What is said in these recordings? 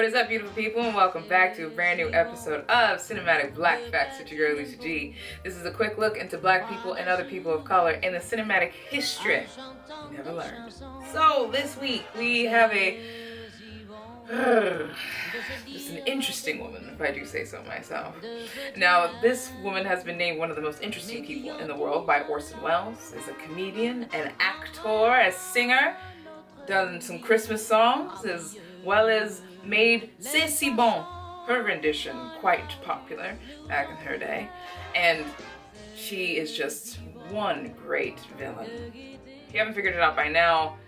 What is up, beautiful people, and welcome back to a brand new episode of Cinematic Black Facts with your girl, Lisa G. This is a quick look into black people and other people of color in the cinematic history you never learned. So, this week we have just an interesting woman, if I do say so myself. Now, this woman has been named one of the most interesting people in the world by Orson Welles. Is a comedian, an actor, a singer, done some Christmas songs, as well as made C'est Si Bon, her rendition, quite popular back in her day. And she is just one great villain. If you haven't figured it out by now,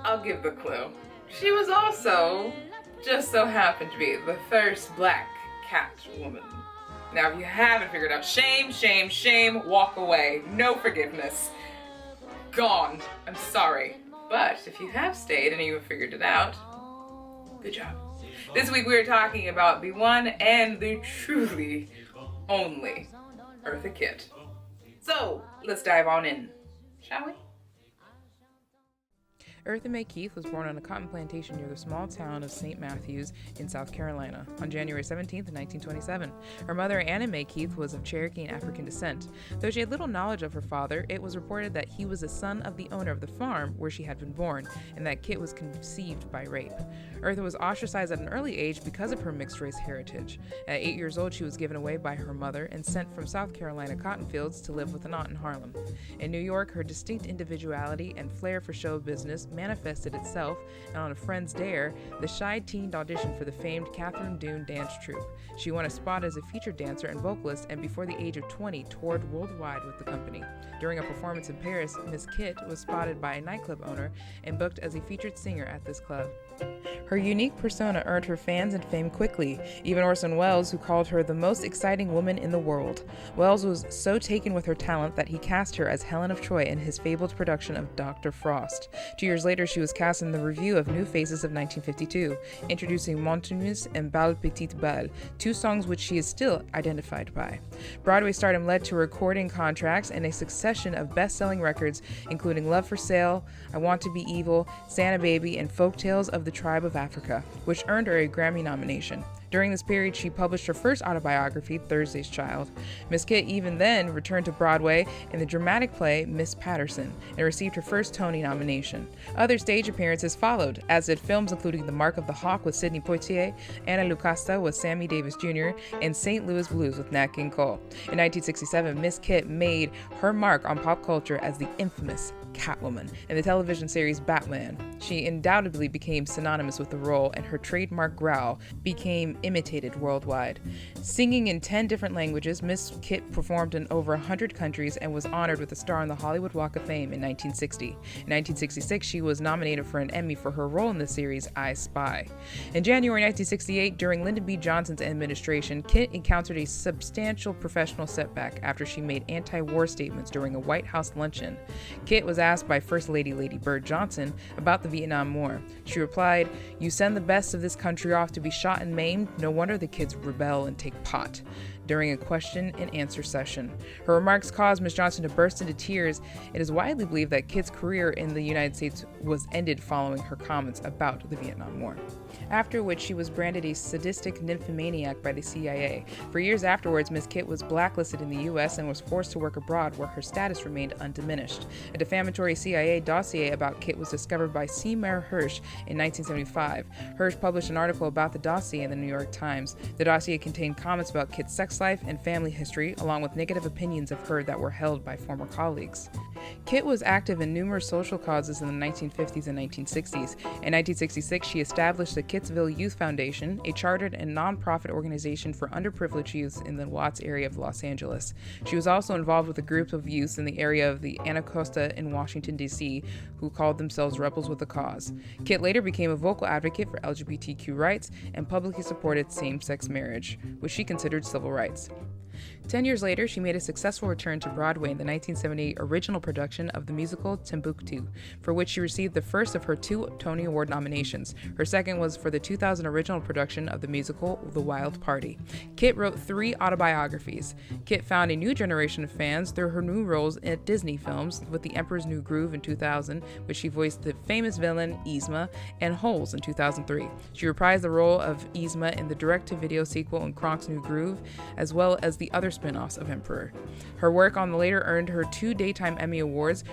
I'll give the clue. She was also, just so happened to be, the first black Catwoman. Now, if you haven't figured out, shame, shame, shame, walk away. No forgiveness. Gone. I'm sorry. But if you have stayed and you have figured it out, good job. This week we are talking about the one and the truly only Eartha Kitt. So, let's dive on in, shall we? Eartha Mae Kitt was born on a cotton plantation near the small town of St. Matthews in South Carolina on January 17, 1927. Her mother, Anna Mae Kitt, was of Cherokee and African descent. Though she had little knowledge of her father, it was reported that he was a son of the owner of the farm where she had been born, and that Kitt was conceived by rape. Eartha was ostracized at an early age because of her mixed-race heritage. At 8 years old, she was given away by her mother and sent from South Carolina cotton fields to live with an aunt in Harlem. In New York, her distinct individuality and flair for show business manifested itself, and on a friend's dare, the shy teen auditioned for the famed Catherine Dune dance troupe. She won a spot as a featured dancer and vocalist, and before the age of 20, toured worldwide with the company. During a performance in Paris, Miss Kitt was spotted by a nightclub owner and booked as a featured singer at this club. Her unique persona earned her fans and fame quickly, even Orson Welles, who called her the most exciting woman in the world. Welles was so taken with her talent that he cast her as Helen of Troy in his fabled production of Dr. Frost. 2 years later, she was cast in the review of New Faces of 1952, introducing Montigny's and Bal Petite Bal, two songs which she is still identified by. Broadway stardom led to recording contracts and a succession of best-selling records, including Love for Sale, I Want to Be Evil, Santa Baby, and Folk Tales of the Tribe of Africa, which earned her a Grammy nomination. During this period, she published her first autobiography, Thursday's Child. Miss Kitt even then returned to Broadway in the dramatic play Miss Patterson and received her first Tony nomination. Other stage appearances followed, as did films including The Mark of the Hawk with Sidney Poitier, Anna Lucasta with Sammy Davis Jr., and St. Louis Blues with Nat King Cole. In 1967, Miss Kitt made her mark on pop culture as the infamous Catwoman in the television series Batman. She undoubtedly became synonymous with the role, and her trademark growl became imitated worldwide. Singing in 10 different languages, Miss Kitt performed in over 100 countries and was honored with a star on the Hollywood Walk of Fame in 1960. In 1966, she was nominated for an Emmy for her role in the series I Spy. In January 1968, during Lyndon B. Johnson's administration, Kitt encountered a substantial professional setback after she made anti-war statements during a White House luncheon. Kitt was asked by First Lady Bird Johnson about the Vietnam War. She replied, "You send the best of this country off to be shot and maimed? No wonder the kids rebel and take pot," during a question and answer session. Her remarks caused Ms. Johnson to burst into tears. It is widely believed that Kitt's career in the United States was ended following her comments about the Vietnam War, after which she was branded a sadistic nymphomaniac by the CIA. For years afterwards, Ms. Kitt was blacklisted in the U.S. and was forced to work abroad, where her status remained undiminished. A defamatory CIA dossier about Kitt was discovered by Seymour Hersh in 1975. Hersh published an article about the dossier in the New York Times. The dossier contained comments about Kitt's sex life and family history, along with negative opinions of her that were held by former colleagues. Kitt was active in numerous social causes in the 1950s and 1960s. In 1966, she established the Kittsville Youth Foundation, a chartered and non-profit organization for underprivileged youth in the Watts area of Los Angeles. She was also involved with a group of youth in the area of the Anacostia in Washington, D.C., who called themselves Rebels with a Cause. Kitt later became a vocal advocate for LGBTQ rights and publicly supported same-sex marriage, which she considered civil rights. 10 years later, she made a successful return to Broadway in the 1978 original production of the musical Timbuktu, for which she received the first of her 2 Tony Award nominations. Her second was for the 2000 original production of the musical The Wild Party. Kitt wrote 3 autobiographies. Kitt found a new generation of fans through her new roles in Disney films with The Emperor's New Groove in 2000, which she voiced the famous villain Yzma, and Holes in 2003. She reprised the role of Yzma in the direct-to-video sequel in Kronk's New Groove, as well as the other spin-offs of Emperor. Her work on the later earned her 2 Daytime Emmy Awards,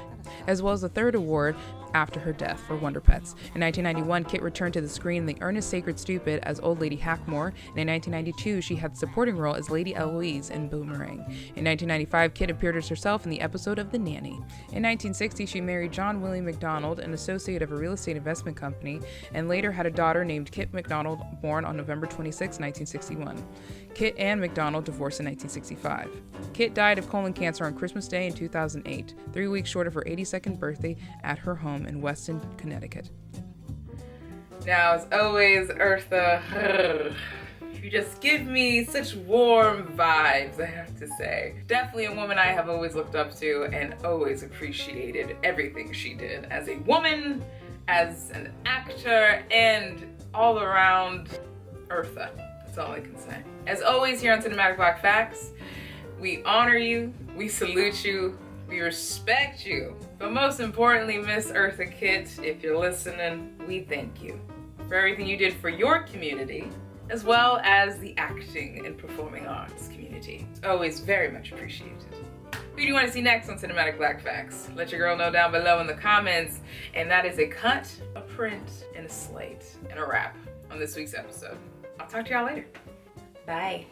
as well as a 3rd award after her death for Wonder Pets. In 1991, Kitt returned to the screen in The Ernest Sacred Stupid as Old Lady Hackmore, and in 1992, she had the supporting role as Lady Eloise in Boomerang. In 1995, Kitt appeared as herself in the episode of The Nanny. In 1960, she married John William McDonald, an associate of a real estate investment company, and later had a daughter named Kitt McDonald, born on November 26, 1961. Kitt and McDonald divorced in 1965. Kitt died of colon cancer on Christmas Day in 2008, 3 weeks short of her 82nd birthday at her home in Weston, Connecticut. Now, as always, Eartha, you just give me such warm vibes, I have to say. Definitely a woman I have always looked up to and always appreciated everything she did as a woman, as an actor, and all around Eartha. That's all I can say. As always, here on Cinematic Black Facts, we honor you, we salute you, we respect you. But most importantly, Miss Eartha Kitt, if you're listening, we thank you for everything you did for your community, as well as the acting and performing arts community. It's always very much appreciated. Who do you want to see next on Cinematic Black Facts? Let your girl know down below in the comments. And that is a cut, a print, and a slate, and a wrap on this week's episode. I'll talk to y'all later. Bye.